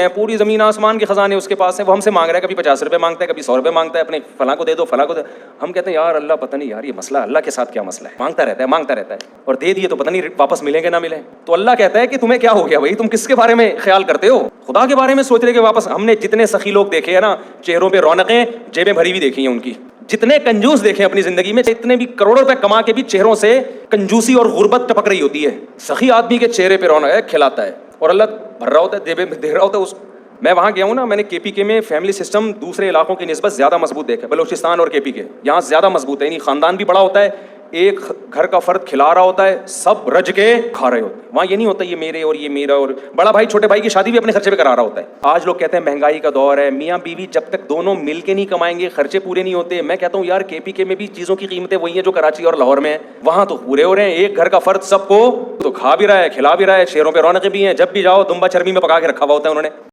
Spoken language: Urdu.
پوری زمین آسمان کے خزانے اس کے پاس ہیں, وہ ہم سے مانگ رہا ہے, کبھی 50 روپے مانگتا ہے, کبھی 100 روپے مانگتا ہے, اپنے فلاں کو دے دو, فلاں کو دے. ہم کہتے ہیں یار اللہ پتہ نہیں یار یہ مسئلہ اللہ کے ساتھ کیا مسئلہ ہے, مانگتا رہتا ہے, اور دے دیے تو پتہ نہیں واپس ملیں گے نہ ملیں. تو اللہ کہتا ہے کہ تمہیں کیا ہو گیا بھائی, تم کس کے بارے میں خیال کرتے ہو؟ خدا کے بارے میں سوچ رہے کہ واپس. ہم نے جتنے سخی لوگ دیکھے ہیں نا, چہروں پہ رونقیں, جیبیں بھری بھی دیکھی ہیں ان کی. جتنے کنجوس دیکھے اپنی زندگی میں, اتنے بھی کروڑوں روپے کما کے بھی چہروں سے کنجوسی اور غربت ٹپک رہی ہوتی ہے. سخی آدمی کے چہرے پہ رونق ہے, کھلاتا ہے, اور اللہ بھر رہا ہوتا ہے, جیبیں دے رہا ہوتا ہے. میں وہاں گیا ہوں نا, میں نے کے پی کے میں فیملی سسٹم دوسرے علاقوں کی نسبت زیادہ مضبوط دیکھا, بلوچستان اور کے پی کے. یہاں زیادہ مضبوط ہے, یعنی خاندان بھی بڑا ہوتا ہے, ایک گھر کا فرد کھلا رہا ہوتا ہے, سب رج کے کھا رہے ہوتے ہیں. وہاں یہ نہیں ہوتا یہ میرے اور یہ میرا, اور بڑا بھائی چھوٹے بھائی کی شادی بھی اپنے خرچے پہ کرا رہا ہوتا ہے. آج لوگ کہتے ہیں مہنگائی کا دور ہے, میاں بیوی جب تک دونوں مل کے نہیں کمائیں گے خرچے پورے نہیں ہوتے. میں کہتا ہوں یار کے پی کے میں بھی چیزوں کی قیمتیں وہی ہیں جو کراچی اور لاہور میں ہیں, وہاں تو پورے ہو رہے ہیں. ایک گھر کا فرد سب کو تو کھا بھی رہا ہے, کھلا بھی رہا ہے, شیروں پہ رونقیں بھی ہیں. جب بھی جاؤ دمبا چربی میں پکا کے رکھا ہوا ہوتا ہے انہوں نے.